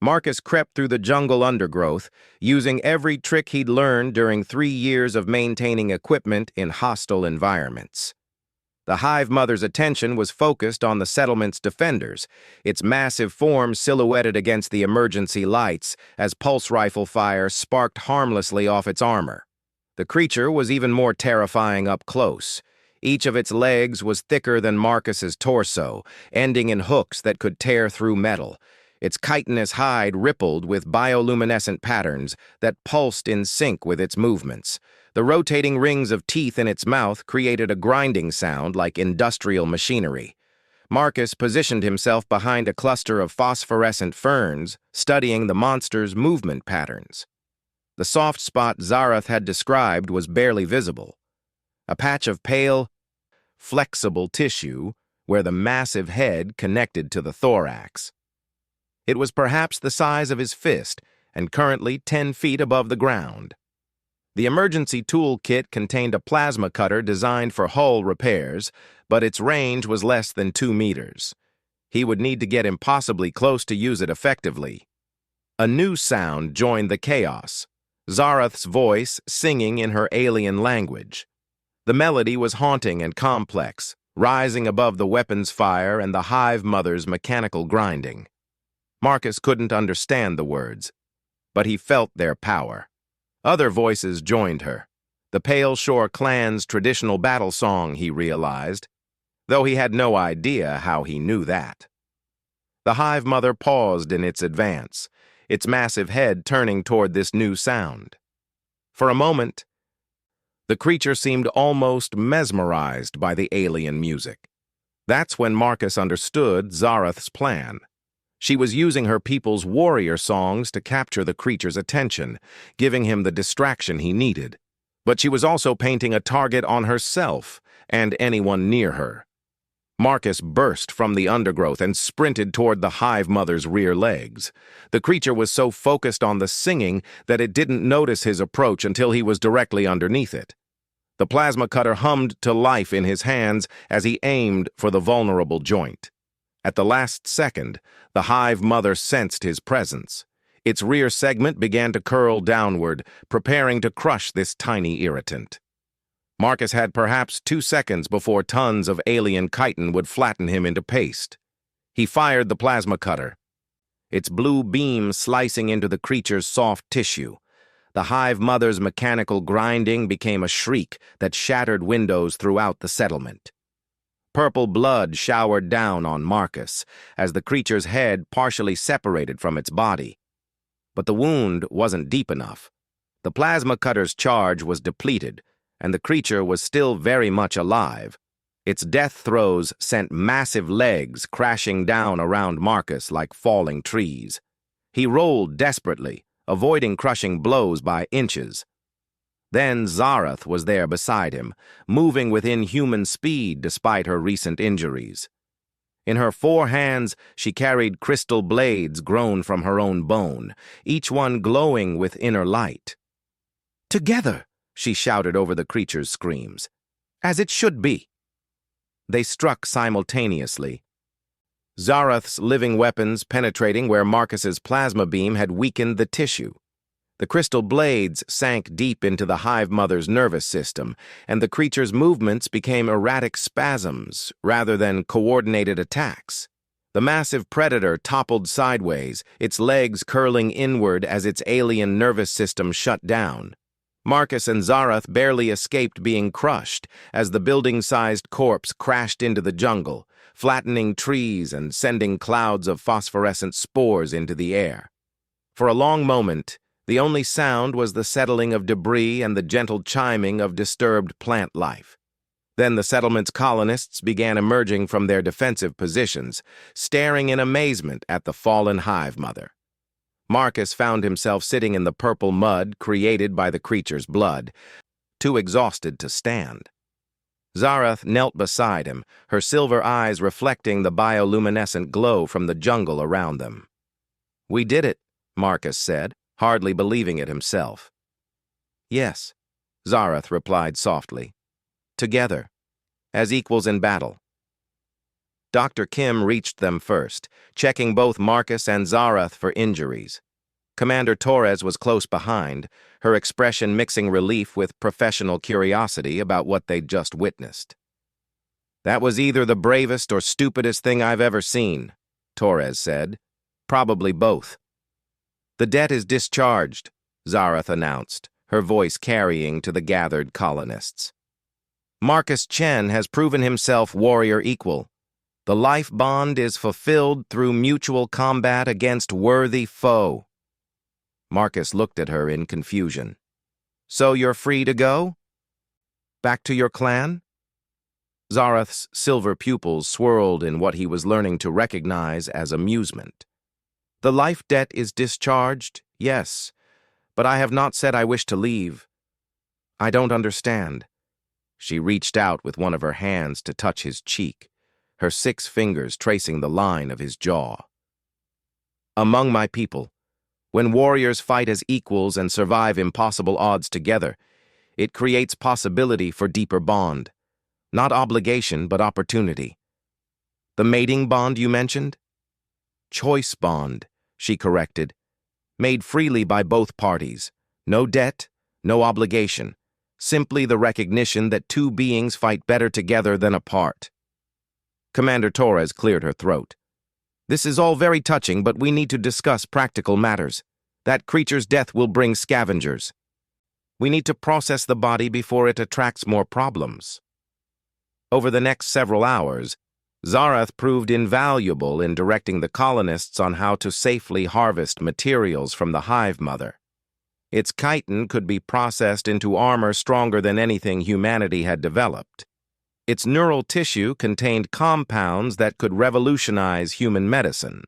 Marcus crept through the jungle undergrowth, using every trick he'd learned during 3 years of maintaining equipment in hostile environments. The Hive Mother's attention was focused on the settlement's defenders, its massive form silhouetted against the emergency lights as pulse rifle fire sparked harmlessly off its armor. The creature was even more terrifying up close. Each of its legs was thicker than Marcus's torso, ending in hooks that could tear through metal. Its chitinous hide rippled with bioluminescent patterns that pulsed in sync with its movements. The rotating rings of teeth in its mouth created a grinding sound like industrial machinery. Marcus positioned himself behind a cluster of phosphorescent ferns, studying the monster's movement patterns. The soft spot Zarath had described was barely visible. A patch of pale, flexible tissue where the massive head connected to the thorax. It was perhaps the size of his fist and currently 10 feet above the ground. The emergency tool kit contained a plasma cutter designed for hull repairs, but its range was less than 2 meters. He would need to get impossibly close to use it effectively. A new sound joined the chaos, Zarath's voice singing in her alien language. The melody was haunting and complex, rising above the weapon's fire and the Hive Mother's mechanical grinding. Marcus couldn't understand the words, but he felt their power. Other voices joined her. The Pale Shore clan's traditional battle song, he realized, though he had no idea how he knew that. The Hive Mother paused in its advance, its massive head turning toward this new sound. For a moment, the creature seemed almost mesmerized by the alien music. That's when Marcus understood Zarath's plan. She was using her people's warrior songs to capture the creature's attention, giving him the distraction he needed. But she was also painting a target on herself and anyone near her. Marcus burst from the undergrowth and sprinted toward the Hive Mother's rear legs. The creature was so focused on the singing that it didn't notice his approach until he was directly underneath it. The plasma cutter hummed to life in his hands as he aimed for the vulnerable joint. At the last second, the Hive Mother sensed his presence. Its rear segment began to curl downward, preparing to crush this tiny irritant. Marcus had perhaps 2 seconds before tons of alien chitin would flatten him into paste. He fired the plasma cutter, its blue beam slicing into the creature's soft tissue. The Hive Mother's mechanical grinding became a shriek that shattered windows throughout the settlement. Purple blood showered down on Marcus as the creature's head partially separated from its body. But the wound wasn't deep enough. The plasma cutter's charge was depleted, and the creature was still very much alive. Its death throes sent massive legs crashing down around Marcus like falling trees. He rolled desperately, avoiding crushing blows by inches. Then Zarath was there beside him, moving with inhuman speed despite her recent injuries. In her 4 hands, she carried crystal blades grown from her own bone, each one glowing with inner light. "Together!" she shouted over the creature's screams. "As it should be!" They struck simultaneously, Zarath's living weapons penetrating where Marcus's plasma beam had weakened the tissue. The crystal blades sank deep into the Hive Mother's nervous system, and the creature's movements became erratic spasms rather than coordinated attacks. The massive predator toppled sideways, its legs curling inward as its alien nervous system shut down. Marcus and Zarath barely escaped being crushed as the building-sized corpse crashed into the jungle, flattening trees and sending clouds of phosphorescent spores into the air. For a long moment, the only sound was the settling of debris and the gentle chiming of disturbed plant life. Then the settlement's colonists began emerging from their defensive positions, staring in amazement at the fallen Hive Mother. Marcus found himself sitting in the purple mud created by the creature's blood, too exhausted to stand. Zarath knelt beside him, her silver eyes reflecting the bioluminescent glow from the jungle around them. "We did it," Marcus said, hardly believing it himself. "Yes," Zarath replied softly. "Together, as equals in battle." Dr. Kim reached them first, checking both Marcus and Zarath for injuries. Commander Torres was close behind, her expression mixing relief with professional curiosity about what they'd just witnessed. "That was either the bravest or stupidest thing I've ever seen," Torres said. "Probably both." "The debt is discharged," Zarath announced, her voice carrying to the gathered colonists. "Marcus Chen has proven himself warrior equal. The life bond is fulfilled through mutual combat against worthy foe." Marcus looked at her in confusion. "So you're free to go? Back to your clan?" Zarath's silver pupils swirled in what he was learning to recognize as amusement. "The life debt is discharged, yes, but I have not said I wish to leave. I don't understand." She reached out with one of her hands to touch his cheek, her 6 fingers tracing the line of his jaw. "Among my people, when warriors fight as equals and survive impossible odds together, it creates possibility for deeper bond. Not obligation, but opportunity." "The mating bond you mentioned?" "Choice bond," she corrected. "Made freely by both parties. No debt, no obligation. Simply the recognition that 2 beings fight better together than apart." Commander Torres cleared her throat. "This is all very touching, but we need to discuss practical matters. That creature's death will bring scavengers. We need to process the body before it attracts more problems." Over the next several hours, Zarath proved invaluable in directing the colonists on how to safely harvest materials from the hive mother. Its chitin could be processed into armor stronger than anything humanity had developed. Its neural tissue contained compounds that could revolutionize human medicine.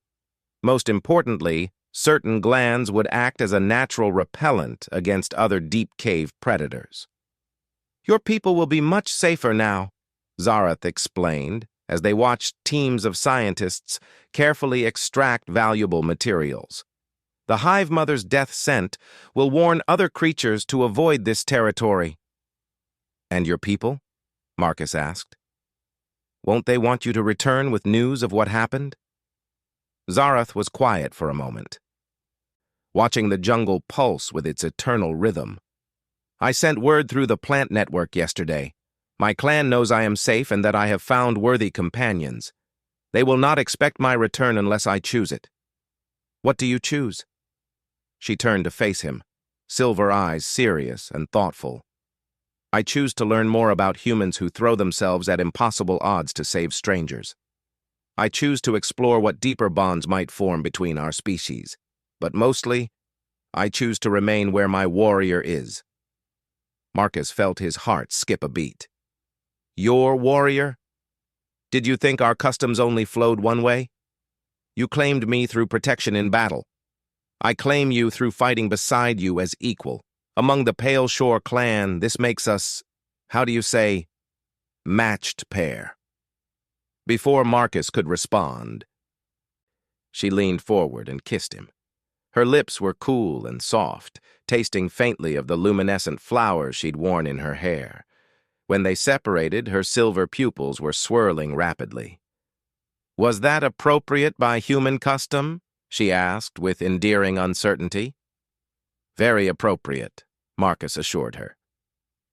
Most importantly, certain glands would act as a natural repellent against other deep-cave predators. "Your people will be much safer now," Zarath explained, as they watched teams of scientists carefully extract valuable materials. "The hive mother's death scent will warn other creatures to avoid this territory." "And your people?" Marcus asked. "Won't they want you to return with news of what happened?" Zarath was quiet for a moment, watching the jungle pulse with its eternal rhythm. "I sent word through the plant network yesterday. My clan knows I am safe and that I have found worthy companions. They will not expect my return unless I choose it." "What do you choose?" She turned to face him, silver eyes serious and thoughtful. "I choose to learn more about humans who throw themselves at impossible odds to save strangers. I choose to explore what deeper bonds might form between our species. But mostly, I choose to remain where my warrior is." Marcus felt his heart skip a beat. "Your warrior? Did you think our customs only flowed one way? You claimed me through protection in battle. I claim you through fighting beside you as equal. Among the Pale Shore clan, this makes us, how do you say, matched pair." Before Marcus could respond, she leaned forward and kissed him. Her lips were cool and soft, tasting faintly of the luminescent flowers she'd worn in her hair. When they separated, her silver pupils were swirling rapidly. "Was that appropriate by human custom?" she asked with endearing uncertainty. "Very appropriate," Marcus assured her.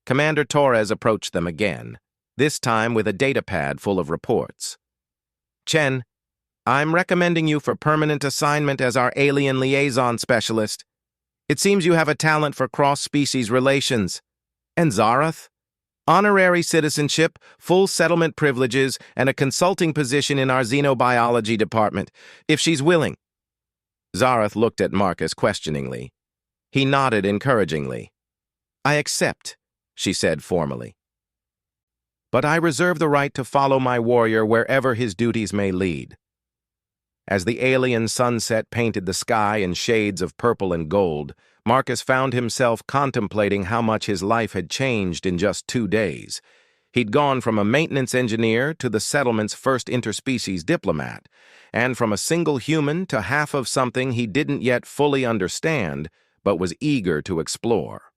Commander Torres approached them again, this time with a datapad full of reports. "Chen, I'm recommending you for permanent assignment as our alien liaison specialist. It seems you have a talent for cross-species relations. And Zarath? Honorary citizenship, full settlement privileges, and a consulting position in our xenobiology department, if she's willing." Zarath looked at Marcus questioningly. He nodded encouragingly. "I accept," she said formally. "But I reserve the right to follow my warrior wherever his duties may lead." As the alien sunset painted the sky in shades of purple and gold, Marcus found himself contemplating how much his life had changed in just 2 days. He'd gone from a maintenance engineer to the settlement's first interspecies diplomat, and from a single human to half of something he didn't yet fully understand, but was eager to explore.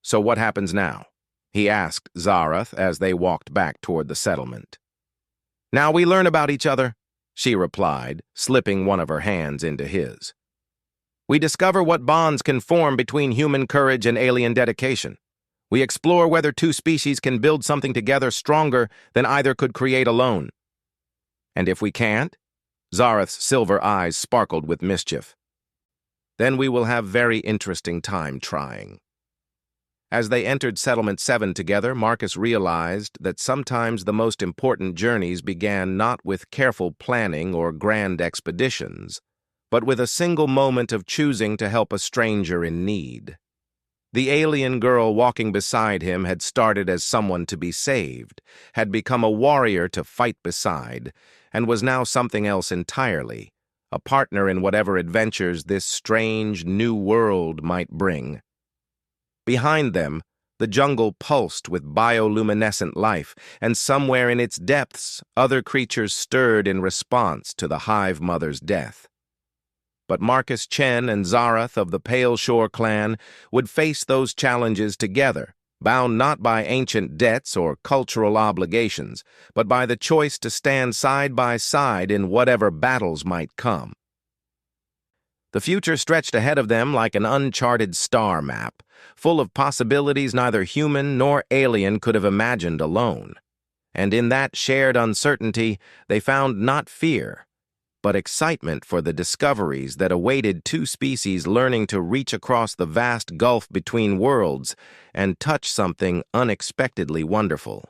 "So what happens now?" he asked Zarath as they walked back toward the settlement. Now we learn about each other, she replied, slipping one of her hands into his. We discover what bonds can form between human courage and alien dedication. We explore whether two species can build something together stronger than either could create alone. And if we can't? Zareth's silver eyes sparkled with mischief. Then we will have very interesting time trying. As they entered Settlement 7 together, Marcus realized that sometimes the most important journeys began not with careful planning or grand expeditions, but with a single moment of choosing to help a stranger in need. The alien girl walking beside him had started as someone to be saved, had become a warrior to fight beside, and was now something else entirely, a partner in whatever adventures this strange new world might bring. Behind them, the jungle pulsed with bioluminescent life, and somewhere in its depths, other creatures stirred in response to the Hive Mother's death. But Marcus Chen and Zareth of the Pale Shore clan would face those challenges together, bound not by ancient debts or cultural obligations, but by the choice to stand side by side in whatever battles might come. The future stretched ahead of them like an uncharted star map, full of possibilities neither human nor alien could have imagined alone. And in that shared uncertainty, they found not fear, but excitement for the discoveries that awaited two species learning to reach across the vast gulf between worlds and touch something unexpectedly wonderful.